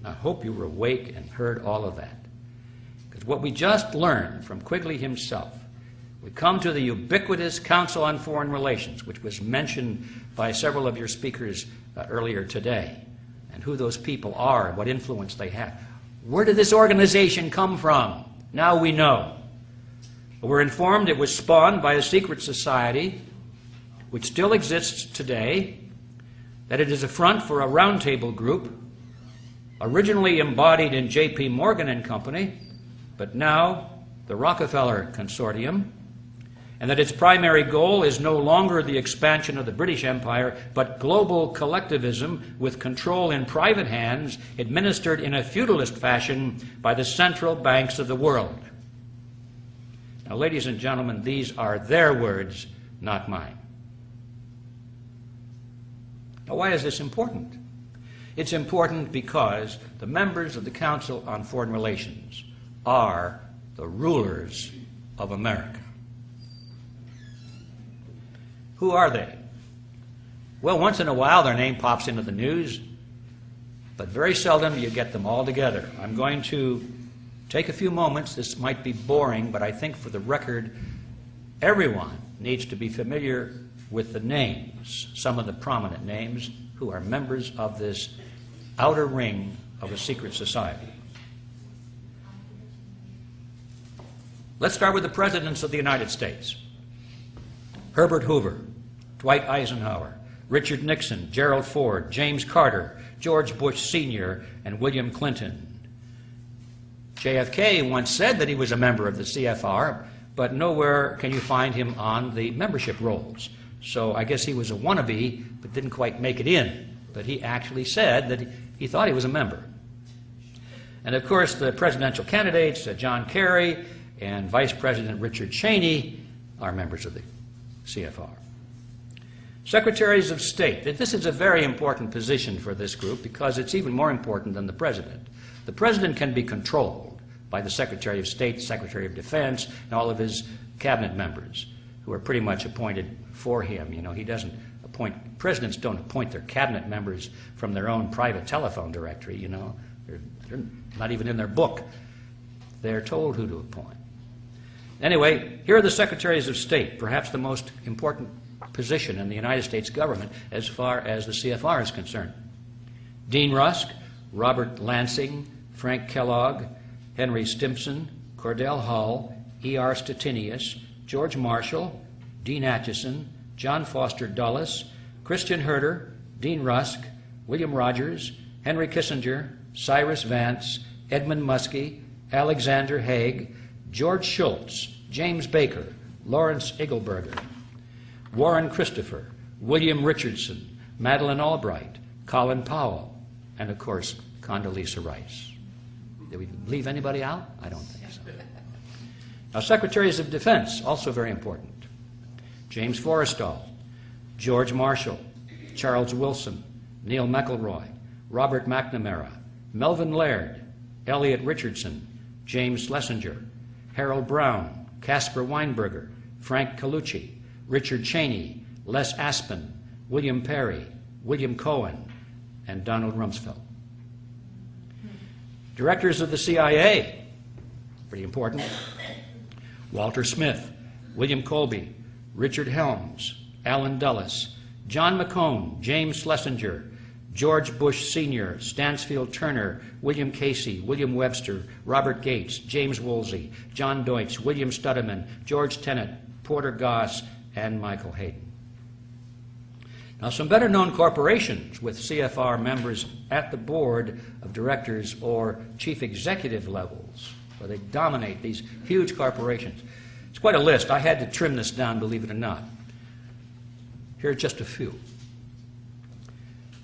I hope you were awake and heard all of that. Because what we just learned from Quigley himself, we come to the ubiquitous Council on Foreign Relations, which was mentioned by several of your speakers earlier today, and who those people are and what influence they have. Where did this organization come from? Now we know. We're informed it was spawned by a secret society which still exists today, that it is a front for a roundtable group originally embodied in J.P. Morgan and Company, but now the Rockefeller Consortium, and that its primary goal is no longer the expansion of the British Empire, but global collectivism with control in private hands, administered in a feudalist fashion by the central banks of the world. Now, ladies and gentlemen, these are their words, not mine. Now, why is this important? It's important because the members of the Council on Foreign Relations are the rulers of America. Who are they? Well, once in a while their name pops into the news, but very seldom you get them all together. I'm going to take a few moments. This might be boring, but I think for the record, everyone needs to be familiar with the names, some of the prominent names, who are members of this outer ring of a secret society. Let's start with the presidents of the United States. Herbert Hoover, Dwight Eisenhower, Richard Nixon, Gerald Ford, James Carter, George Bush Sr., and William Clinton. JFK once said that he was a member of the CFR, but nowhere can you find him on the membership rolls. So I guess he was a wannabe, but didn't quite make it in. But he actually said that he thought he was a member. And of course, the presidential candidates, John Kerry and Vice President Richard Cheney, are members of the CFR. Secretaries of State. This is a very important position for this group because it's even more important than the President. The President can be controlled by the Secretary of State, Secretary of Defense, and all of his cabinet members, who are pretty much appointed for him. You know, he doesn't appoint, presidents don't appoint their cabinet members from their own private telephone directory, you know. They're not even in their book. They're told who to appoint. Anyway, here are the Secretaries of State, perhaps the most important position in the United States government as far as the CFR is concerned. Dean Rusk, Robert Lansing, Frank Kellogg, Henry Stimson, Cordell Hull, E.R. Stettinius, George Marshall, Dean Acheson, John Foster Dulles, Christian Herter, Dean Rusk, William Rogers, Henry Kissinger, Cyrus Vance, Edmund Muskie, Alexander Haig, George Shultz, James Baker, Lawrence Eagleburger, Warren Christopher, William Richardson, Madeleine Albright, Colin Powell, and of course, Condoleezza Rice. Did we leave anybody out? I don't think so. Now, Secretaries of Defense, also very important. James Forrestal, George Marshall, Charles Wilson, Neil McElroy, Robert McNamara, Melvin Laird, Elliot Richardson, James Schlesinger, Harold Brown, Caspar Weinberger, Frank Colucci, Richard Cheney, Les Aspin, William Perry, William Cohen, and Donald Rumsfeld. Directors of the CIA, pretty important. Walter Smith, William Colby, Richard Helms, Allen Dulles, John McCone, James Schlesinger, George Bush Sr., Stansfield Turner, William Casey, William Webster, Robert Gates, James Woolsey, John Deutsch, William Studeman, George Tenet, Porter Goss, and Michael Hayden. Now, some better-known corporations with CFR members at the board of directors or chief executive levels, where they dominate these huge corporations. It's quite a list. I had to trim this down, believe it or not. Here are just a few.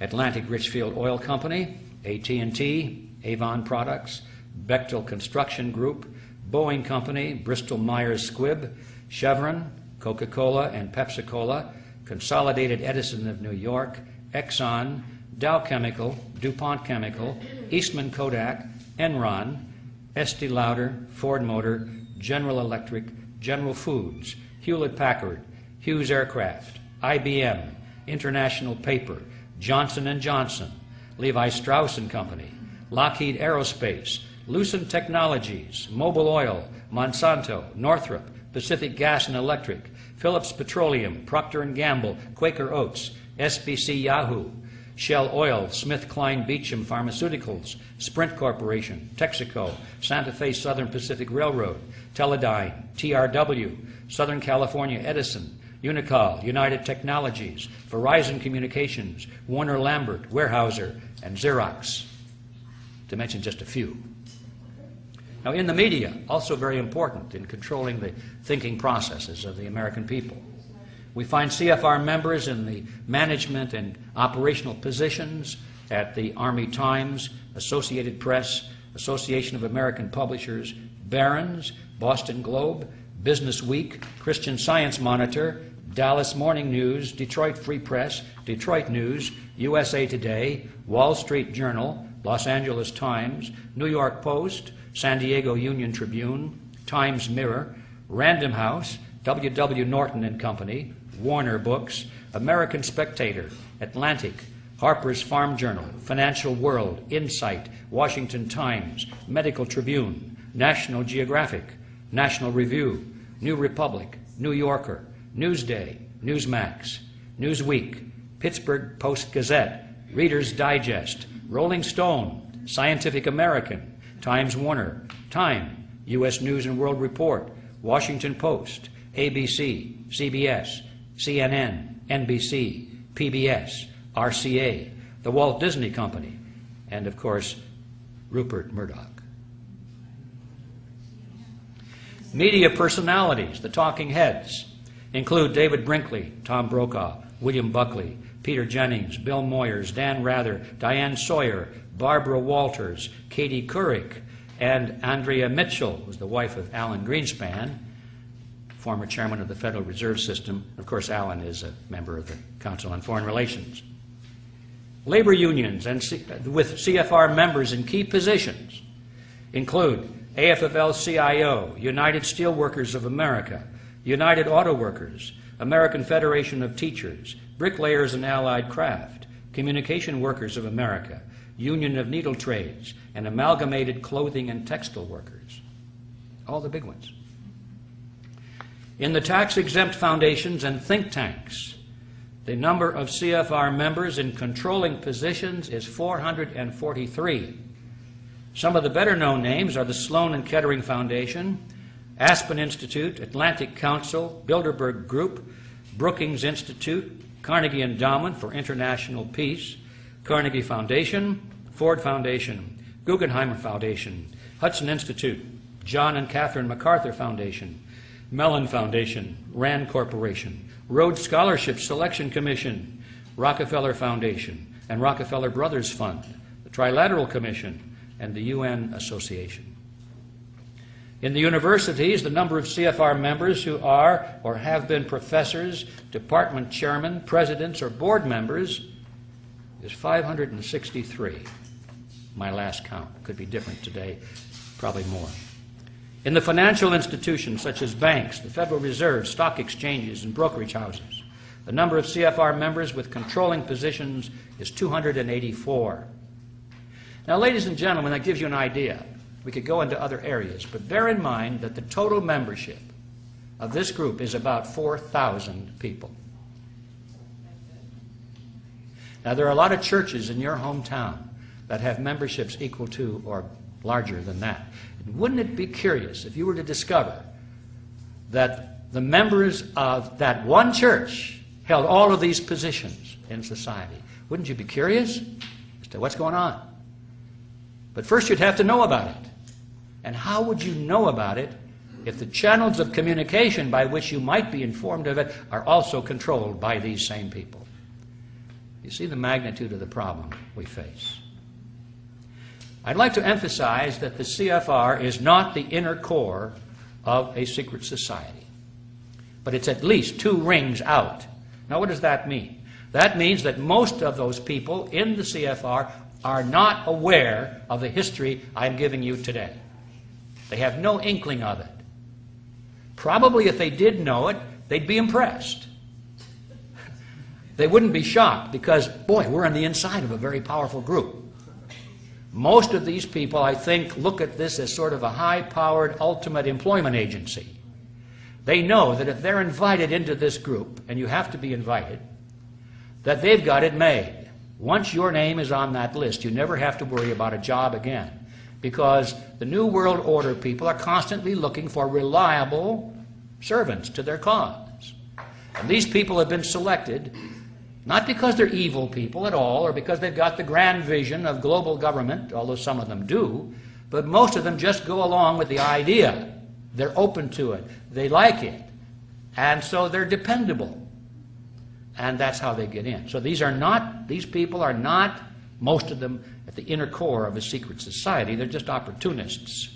Atlantic Richfield Oil Company, AT&T, Avon Products, Bechtel Construction Group, Boeing Company, Bristol Myers Squibb, Chevron, Coca-Cola and Pepsi-Cola, Consolidated Edison of New York, Exxon, Dow Chemical, DuPont Chemical, Eastman Kodak, Enron, Estee Lauder, Ford Motor, General Electric, General Foods, Hewlett-Packard, Hughes Aircraft, IBM, International Paper, Johnson & Johnson, Levi Strauss & Company, Lockheed Aerospace, Lucent Technologies, Mobil Oil, Monsanto, Northrop, Pacific Gas and Electric, Phillips Petroleum, Procter & Gamble, Quaker Oats, SBC Yahoo, Shell Oil, SmithKline Beecham Pharmaceuticals, Sprint Corporation, Texaco, Santa Fe Southern Pacific Railroad, Teledyne, TRW, Southern California Edison, Unicol, United Technologies, Verizon Communications, Warner Lambert, Weyerhaeuser, and Xerox, to mention just a few. Now, in the media, also very important in controlling the thinking processes of the American people. We find CFR members in the management and operational positions at the Army Times, Associated Press, Association of American Publishers, Barron's, Boston Globe, Business Week, Christian Science Monitor, Dallas Morning News, Detroit Free Press, Detroit News, USA Today, Wall Street Journal, Los Angeles Times, New York Post, San Diego Union Tribune, Times Mirror, Random House, W.W. Norton and Company, Warner Books, American Spectator, Atlantic, Harper's Farm Journal, Financial World, Insight, Washington Times, Medical Tribune, National Geographic, National Review, New Republic, New Yorker, Newsday, Newsmax, Newsweek, Pittsburgh Post-Gazette, Reader's Digest, Rolling Stone, Scientific American, Times Warner, Time, U.S. News and World Report, Washington Post, ABC, CBS, CNN, NBC, PBS, RCA, the Walt Disney Company, and of course, Rupert Murdoch. Media personalities, the talking heads, include David Brinkley, Tom Brokaw, William Buckley, Peter Jennings, Bill Moyers, Dan Rather, Diane Sawyer, Barbara Walters, Katie Couric, and Andrea Mitchell, who was the wife of Alan Greenspan, former chairman of the Federal Reserve System. Of course, Alan is a member of the Council on Foreign Relations. Labor unions and with CFR members in key positions include AFL-CIO, United Steelworkers of America, United Auto Workers, American Federation of Teachers, Bricklayers and Allied Craft, Communication Workers of America, Union of Needle Trades, and Amalgamated Clothing and Textile Workers. All the big ones. In the tax-exempt foundations and think tanks, the number of CFR members in controlling positions is 443. Some of the better-known names are the Sloan and Kettering Foundation, Aspen Institute, Atlantic Council, Bilderberg Group, Brookings Institute, Carnegie Endowment for International Peace, Carnegie Foundation, Ford Foundation, Guggenheim Foundation, Hudson Institute, John and Catherine MacArthur Foundation, Mellon Foundation, Rand Corporation, Rhodes Scholarship Selection Commission, Rockefeller Foundation, and Rockefeller Brothers Fund, the Trilateral Commission, and the UN Association. In the universities, the number of CFR members who are or have been professors, department chairmen, presidents, or board members is 563. My last count. Could be different today, probably more. In the financial institutions such as banks, the Federal Reserve, stock exchanges, and brokerage houses, the number of CFR members with controlling positions is 284. Now, ladies and gentlemen, that gives you an idea. We could go into other areas, but bear in mind that the total membership of this group is about 4,000 people. Now, there are a lot of churches in your hometown that have memberships equal to or larger than that. Wouldn't it be curious if you were to discover that the members of that one church held all of these positions in society? Wouldn't you be curious as to what's going on? But first you'd have to know about it. And how would you know about it if the channels of communication by which you might be informed of it are also controlled by these same people? You see the magnitude of the problem we face. I'd like to emphasize that the CFR is not the inner core of a secret society, but it's at least 2 rings out. Now, what does that mean? That means that most of those people in the CFR are not aware of the history I'm giving you today. They have no inkling of it. Probably if they did know it, they'd be impressed. They wouldn't be shocked because, boy, we're on the inside of a very powerful group. Most of these people, I think, look at this as sort of a high-powered ultimate employment agency. They know that if they're invited into this group, and you have to be invited, that they've got it made. Once your name is on that list, you never have to worry about a job again, because the New World Order people are constantly looking for reliable servants to their cause. And these people have been selected not because they're evil people at all, or because they've got the grand vision of global government, although some of them do, but most of them just go along with the idea. They're open to it. They like it. And so they're dependable. And that's how they get in. So these people are not, most of them, at the inner core of a secret society. They're just opportunists.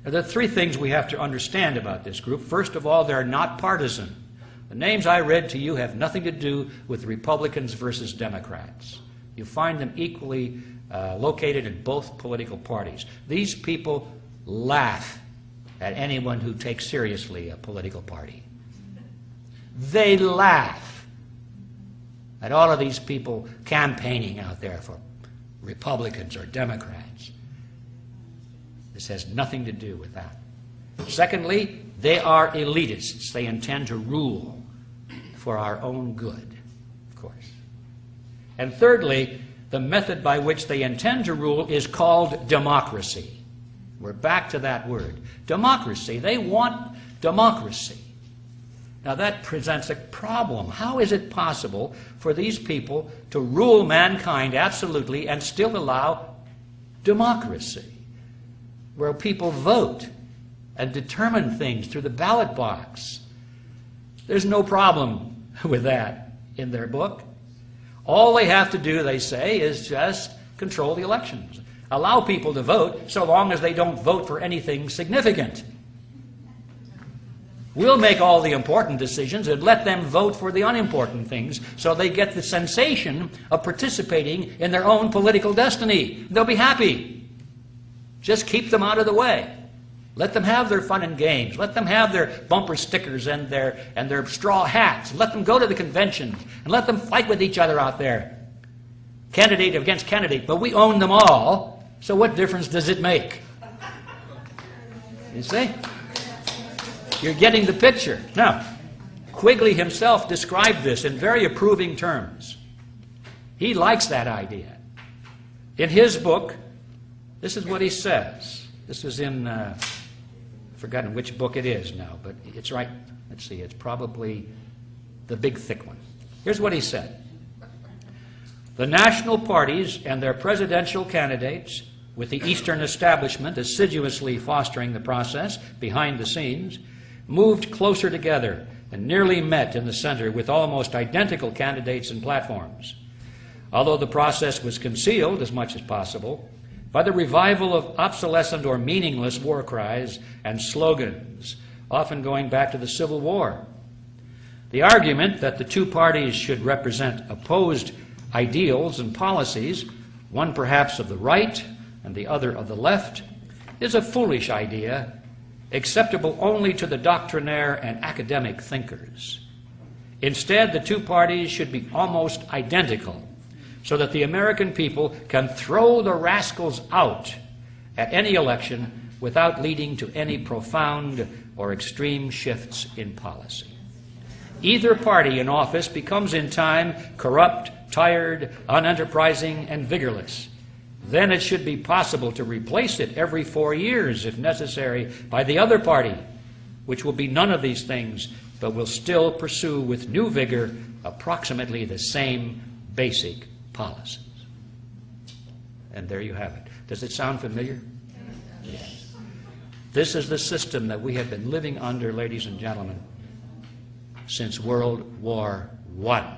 Now, there are three things we have to understand about this group. First of all, they're not partisan. The names I read to you have nothing to do with Republicans versus Democrats. You find them equally located in both political parties. These people laugh at anyone who takes seriously a political party. They laugh at all of these people campaigning out there for Republicans or Democrats. This has nothing to do with that. Secondly, they are elitists. They intend to rule for our own good, of course. And thirdly, the method by which they intend to rule is called democracy. We're back to that word. Democracy. They want democracy. Now that presents a problem. How is it possible for these people to rule mankind absolutely and still allow democracy, where people vote and determine things through the ballot box? There's no problem with that in their book. All they have to do, they say, is just control the elections. Allow people to vote so long as they don't vote for anything significant. We'll make all the important decisions and let them vote for the unimportant things so they get the sensation of participating in their own political destiny. They'll be happy. Just keep them out of the way. Let them have their fun and games. Let them have their bumper stickers and their straw hats. Let them go to the conventions and let them fight with each other out there. Candidate against candidate, but we own them all, so what difference does it make? You see? You're getting the picture. Now, Quigley himself described this in very approving terms. He likes that idea. In his book, this is what he says. This is in, I've forgotten which book it is now, but it's right. Let's see, it's probably the big thick one. Here's what he said. The national parties and their presidential candidates, with the Eastern establishment assiduously fostering the process behind the scenes, moved closer together and nearly met in the center with almost identical candidates and platforms. Although the process was concealed as much as possible by the revival of obsolescent or meaningless war cries and slogans, often going back to the Civil War. The argument that the two parties should represent opposed ideals and policies, one perhaps of the right and the other of the left, is a foolish idea, acceptable only to the doctrinaire and academic thinkers. Instead, the two parties should be almost identical, so that the American people can throw the rascals out at any election without leading to any profound or extreme shifts in policy. Either party in office becomes in time corrupt, tired, unenterprising, and vigorless. Then it should be possible to replace it every 4 years, if necessary, by the other party, which will be none of these things, but will still pursue with new vigor approximately the same basic policies. And there you have it. Does it sound familiar? Yes. This is the system that we have been living under, ladies and gentlemen, since World War I.